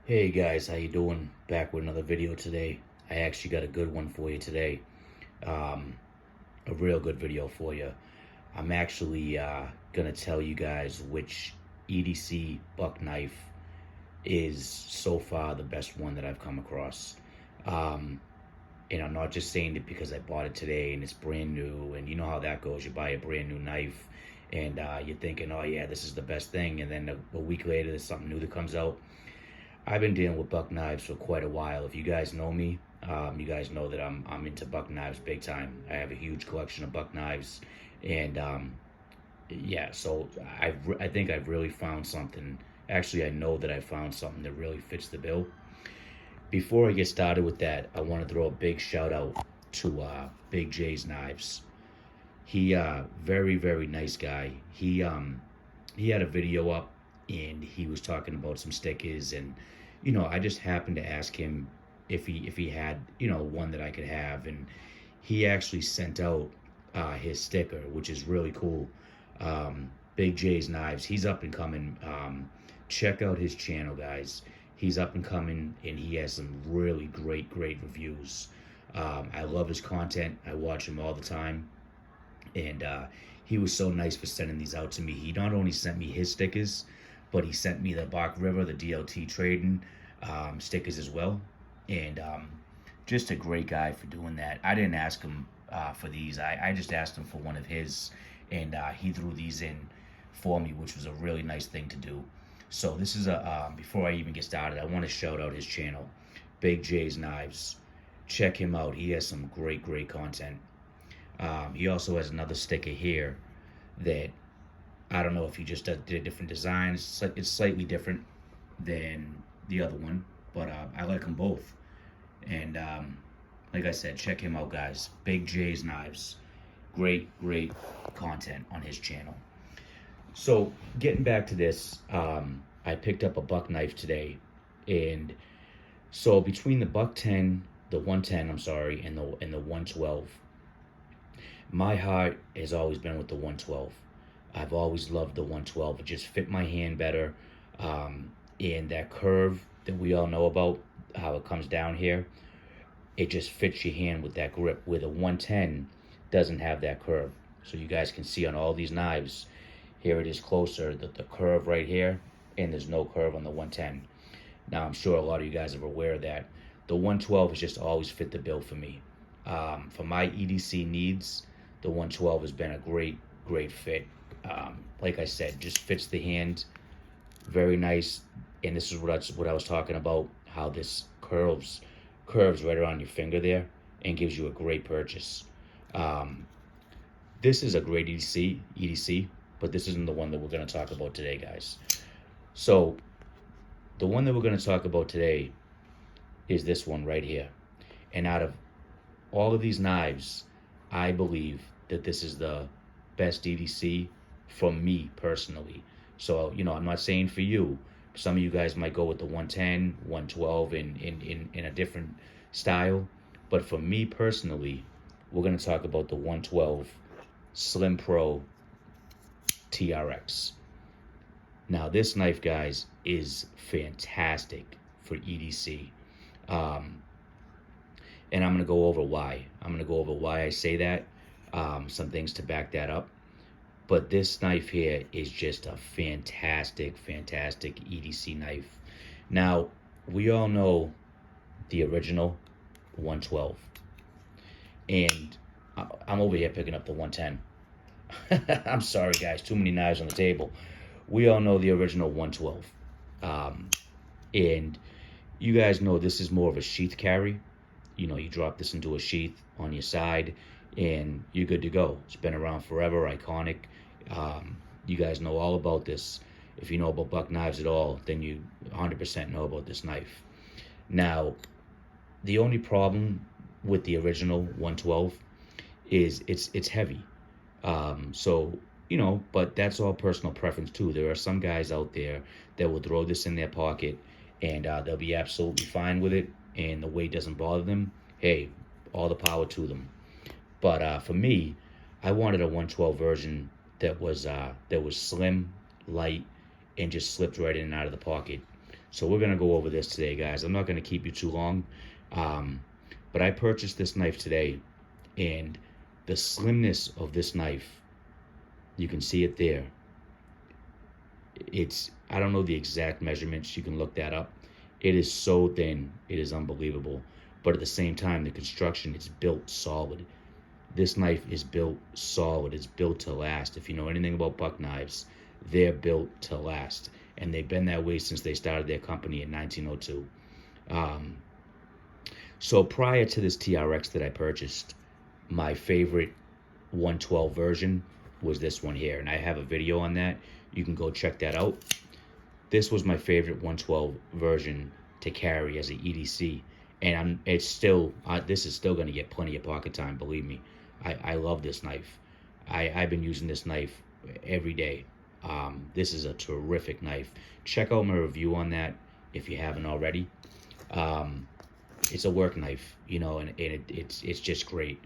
Hey guys, how you doing? Back with another video today. I actually got a good one for you today. Um, a real good video for you. I'm actually gonna tell you guys which EDC buck knife is so far the best one that I've come across. Um, and I'm not just saying it because I bought it today and it's brand new. And you know how that goes. You buy a brand new knife and you're thinking, oh yeah, this is the best thing. And then a week later, there's something new that comes out. I've been dealing with buck knives for quite a while. If you guys know me, you guys know that I'm into buck knives big time. I have a huge collection of buck knives, and yeah, so I think I've really found something. Actually, I know that I found something that really fits the bill. Before I get started with that, I want to throw a big shout out to Big J's Knives. He very nice guy. He had a video up and he was talking about some stickers, and I just happened to ask him if he had one that I could have, and he actually sent out his sticker, which is really cool. Big J's Knives. He's up and coming. Check out his channel, guys. He's up and coming, and he has some really great reviews. I love his content. I watch him all the time, and he was so nice for sending these out to me. He not only sent me his stickers, but he sent me the Bach River, the DLT trading stickers as well. And just a great guy for doing that. I didn't ask him for these. I just asked him for one of his, and he threw these in for me, which was a really nice thing to do. So this is before I even get started, I want to shout out his channel, Big J's Knives. Check him out. He has some great content. He also has another sticker here that I don't know if he just did a different design. It's slightly different than the other one, but I like them both. And like I said, check him out, guys. Big J's Knives. Great content on his channel. So getting back to this, I picked up a buck knife today, and so between the buck 10, the 110, I'm sorry, and the 112, my heart has always been with the 112. I've always loved the 112. It just fit my hand better. And that curve that we all know about, how it comes down here, it just fits your hand with that grip, where the 110 doesn't have that curve. So you guys can see on all these knives, here it is closer, the curve right here, and there's no curve on the 110. Now, I'm sure a lot of you guys are aware of that. The 112 has just always fit the bill for me. For my EDC needs, the 112 has been a great fit. Like I said, just fits the hand very nice. And this is what I was talking about, how this curves right around your finger there and gives you a great purchase. This is a great EDC, but this isn't the one that we're going to talk about today, guys. So the one that we're going to talk about today is this one right here. And out of all of these knives, I believe that this is the best EDC from me personally. So, I'm not saying for you. Some of you guys might go with the 110, 112 in a different style. But for me personally, we're going to talk about the 112 Slim Pro TRX. Now, this knife, guys, is fantastic for EDC. And I'm going to go over why. I'm going to go over why I say that, some things to back that up. But this knife here is just a fantastic EDC knife. Now, we all know the original 112. And I'm over here picking up the 110. I'm sorry, guys. Too many knives on the table. We all know the original 112. And you guys know this is more of a sheath carry. You drop this into a sheath on your side, and you're good to go. It's been around forever, iconic. You guys know all about this. If you know about buck knives at all, then you 100% know about this knife. Now, the only problem with the original 112 is it's heavy. But that's all personal preference too. There are some guys out there that will throw this in their pocket and they'll be absolutely fine with it, and the weight doesn't bother them. Hey, all the power to them. But for me, I wanted a 112 version that was slim, light, and just slipped right in and out of the pocket. So we're going to go over this today, guys. I'm not going to keep you too long. But I purchased this knife today, and the slimness of this knife, you can see it there. I don't know the exact measurements. You can look that up. It is so thin. It is unbelievable. But at the same time, the construction, it's built solid. This knife is built solid. It's built to last. If you know anything about Buck knives, they're built to last. And they've been that way since they started their company in 1902. So prior to this TRX that I purchased, my favorite 112 version was this one here. And I have a video on that. You can go check that out. This was my favorite 112 version to carry as an EDC. And this is still going to get plenty of pocket time, believe me. I love this knife. I've been using this knife every day. This is a terrific knife. Check out my review on that if you haven't already. It's a work knife, you know, and it's just great.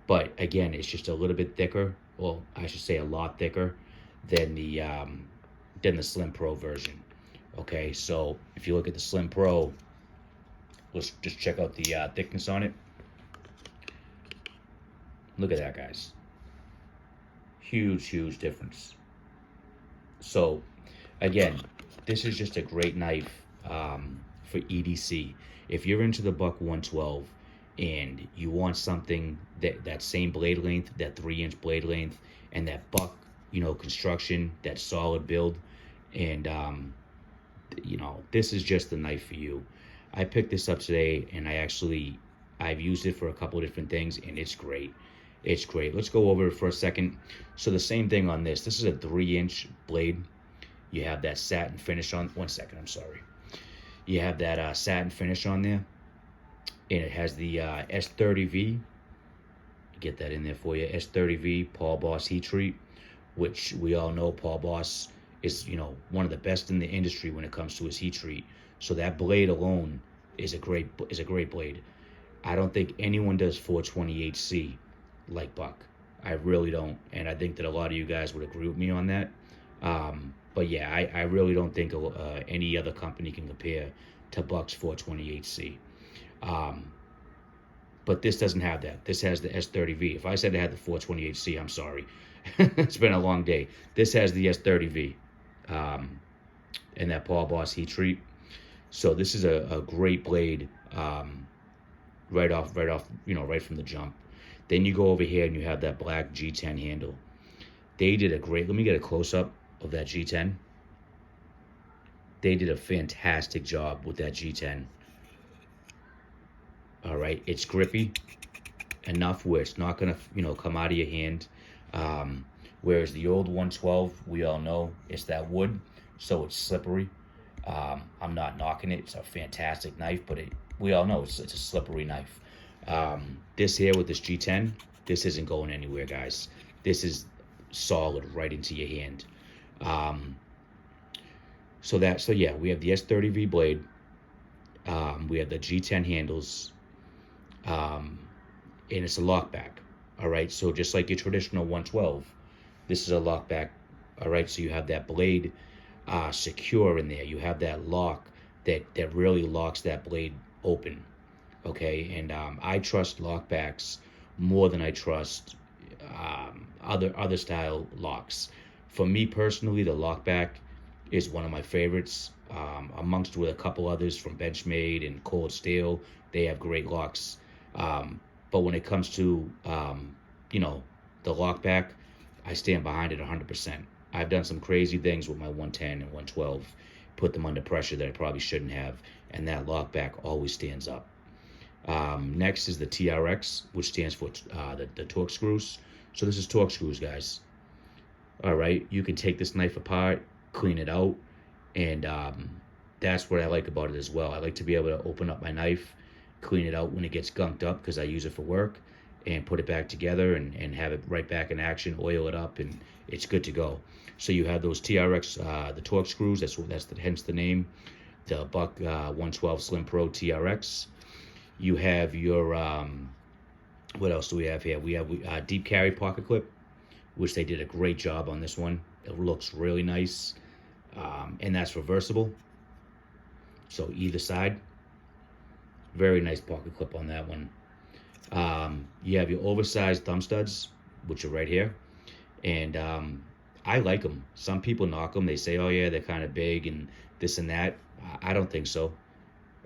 But again, it's just a little bit thicker. Well, I should say a lot thicker than the Slim Pro version. Okay, so if you look at the Slim Pro, let's just check out the thickness on it. Look at that, guys. Huge, huge difference. So, again, this is just a great knife for EDC. If you're into the Buck 112 and you want something that same blade length, that 3-inch blade length, and that Buck, you know, construction, that solid build, and you know, this is just the knife for you. I picked this up today, and I've used it for a couple of different things, and it's great. It's great. Let's go over it for a second. So the same thing on this. This is a 3-inch blade. You have that satin finish on. 1 second, I'm sorry. You have that satin finish on there, and it has the S30V. Get that in there for you. S30V Paul Boss heat treat, which we all know Paul Boss is, you know, one of the best in the industry when it comes to his heat treat. So that blade alone is a great blade. I don't think anyone does 428C like Buck. I really don't, and I think that a lot of you guys would agree with me on that. But yeah, I really don't think any other company can compare to Buck's 428C. But this doesn't have that. This has the S30V. If I said it had the 428C, I'm sorry. It's been a long day. This has the S30V and that Paul Boss heat treat. So this is a great blade right off, you know, right from the jump. Then you go over here and you have that black G10 handle. They did a great, let me get a close-up of that G10. They did a fantastic job with that G10. All right, it's grippy enough where it's not gonna, you know, come out of your hand. Whereas the old 112, we all know it's that wood, so it's slippery. I'm not knocking it. It's a fantastic knife, but we all know it's a slippery knife. This here with this G10, this isn't going anywhere, guys. This is solid right into your hand. So yeah, we have the S30V blade. We have the G10 handles, and it's a lockback. All right, so just like your traditional 112, this is a lockback. All right, so you have that blade secure in there. You have that lock that really locks that blade open. Okay, and I trust lockbacks more than I trust other style locks. For me personally, the lockback is one of my favorites, amongst with a couple others from Benchmade and Cold Steel. They have great locks. But when it comes to, you know, the lockback, I stand behind it 100%. I've done some crazy things with my 110 and 112, put them under pressure that I probably shouldn't have, and that lockback always stands up. Next is the TRX, which stands for the torque screws. So this is torque screws, guys. All right, you can take this knife apart, clean it out, and that's what I like about it as well. I like to be able to open up my knife, clean it out when it gets gunked up because I use it for work, and put it back together and have it right back in action, oil it up, and it's good to go. So you have those TRX, the torque screws, hence the name, the Buck 112 Slim Pro TRX. You have your, what else do we have here? We have deep carry pocket clip, which they did a great job on this one. It looks really nice, and that's reversible. So either side, very nice pocket clip on that one. You have your oversized thumb studs, which are right here. And I like them. Some people knock them. They say, oh yeah, they're kind of big and this and that. I don't think so.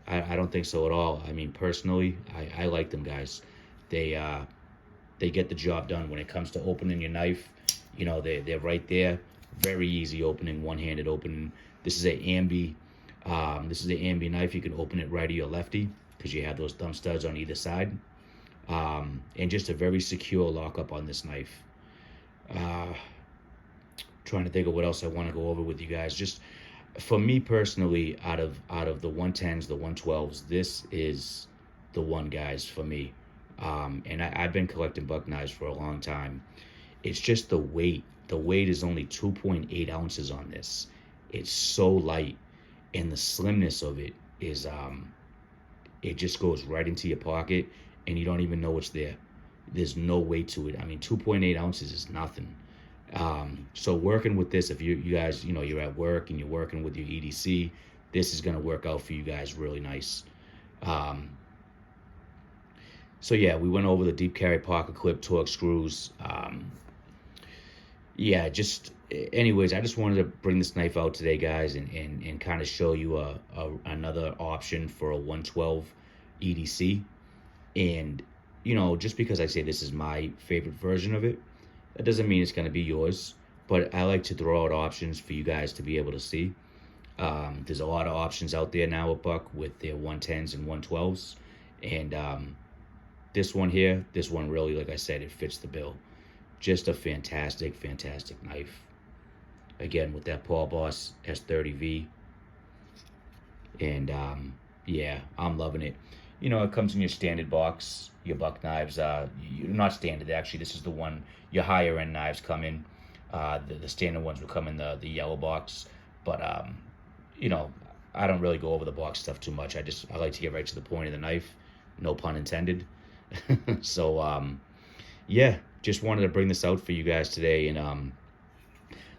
I don't think so at all. I mean, personally, I like them, guys. They get the job done when it comes to opening your knife. You know, they're right there. Very easy opening, one-handed opening. This is a ambi. This is an ambi knife. You can open it righty or lefty because you have those thumb studs on either side. And just a very secure lockup on this knife. Trying to think of what else I want to go over with you guys. Just for me personally, out of the 110s, the 112s, this is the one, guys, for me. And I've been collecting buck knives for a long time. It's just the weight. The weight is only 2.8 ounces on this. It's so light, and the slimness of it is it just goes right into your pocket, and you don't even know it's there. There's no weight to it. I mean, 2.8 ounces is nothing. So working with this, if you guys, you know, you're at work and you're working with your EDC, this is going to work out for you guys really nice. So yeah, we went over the deep carry pocket clip, Torx screws. Yeah, just anyways, I just wanted to bring this knife out today, guys, and kind of show you another option for a 112 EDC. And you know, just because I say this is my favorite version of it, that doesn't mean it's going to be yours. But I like to throw out options for you guys to be able to see. There's a lot of options out there now at Buck with their 110s and 112s. And this one here, this one really, like I said, it fits the bill. Just a fantastic, fantastic knife. Again, with that Paul Boss S30V. And yeah, I'm loving it. You know, it comes in your standard box. Your buck knives, not standard actually. This is the one your higher end knives come in. The standard ones will come in the yellow box. But you know, I don't really go over the box stuff too much. I like to get right to the point of the knife. No pun intended. So yeah, just wanted to bring this out for you guys today. And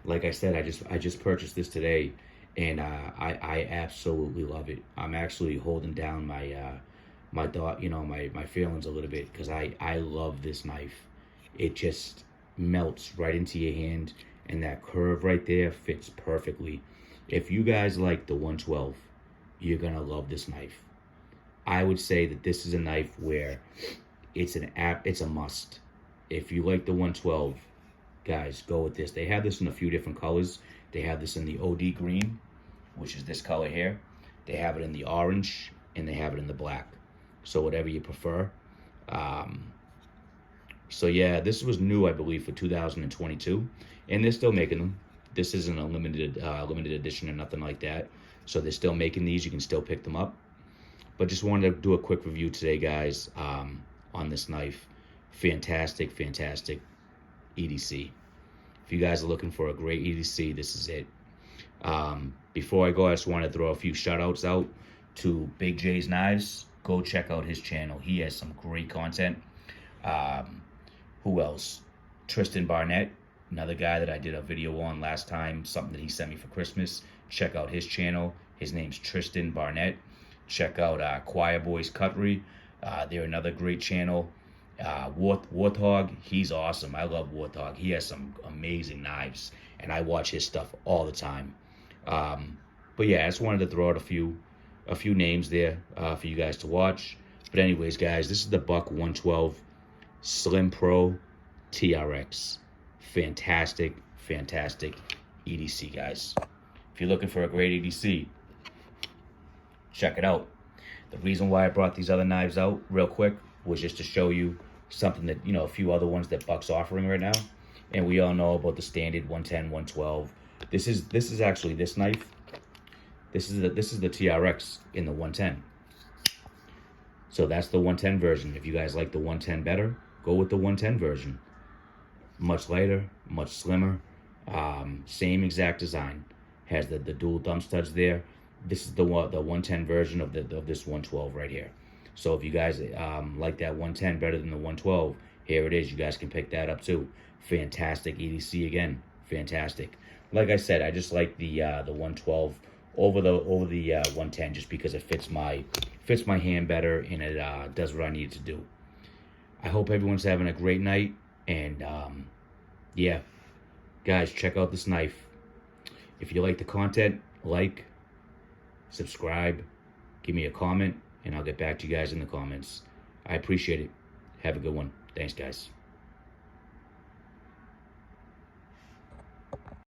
like I said, I just purchased this today, and I absolutely love it. I'm actually holding down my thought, you know, my feelings a little bit, because I love this knife. It just melts right into your hand, and that curve right there fits perfectly. If you guys like the 112, you're gonna love this knife. I would say that this is a knife where it's a must. If you like the 112, guys, go with this. They have this in a few different colors. They have this in the OD green, which is this color here. They have it in the orange, and they have it in the black. So whatever you prefer. So yeah, this was new, I believe, for 2022, and they're still making them. This isn't a limited edition or nothing like that. So they're still making these. You can still pick them up. But just wanted to do a quick review today, guys, on this knife. Fantastic, fantastic EDC. If you guys are looking for a great EDC, this is it. Before I go, I just want to throw a few shout outs out to Big J's Knives. Go check out his channel. He has some great content. Who else? Tristan Barnett, another guy that I did a video on last time, something that he sent me for Christmas. Check out his channel. His name's Tristan Barnett. Check out Choir Boys Cutlery. They're another great channel. Warthog, he's awesome. I love Warthog. He has some amazing knives, and I watch his stuff all the time. But yeah, I just wanted to throw out a few names there for you guys to watch. But anyways, guys, this is the Buck 112 Slim Pro TRX. Fantastic, fantastic EDC, guys. If you're looking for a great EDC, check it out. The reason why I brought these other knives out real quick was just to show you something that, you know, a few other ones that Buck's offering right now. And we all know about the standard 110, 112. This is actually this knife. This is the TRX in the 110. So that's the 110 version. If you guys like the 110 better, go with the 110 version. Much lighter, much slimmer. Same exact design. Has the dual thumb studs there. This is the 110 version of this 112 right here. So if you guys like that 110 better than the 112, here it is. You guys can pick that up too. Fantastic EDC again. Fantastic. Like I said, I just like the 112 over the 110 just because it fits my hand better, and it does what I need to do. I hope everyone's having a great night, and yeah, guys, check out this knife. If you like the content, like, subscribe, give me a comment, and I'll get back to you guys in the comments. I appreciate it. Have a good one. Thanks, guys.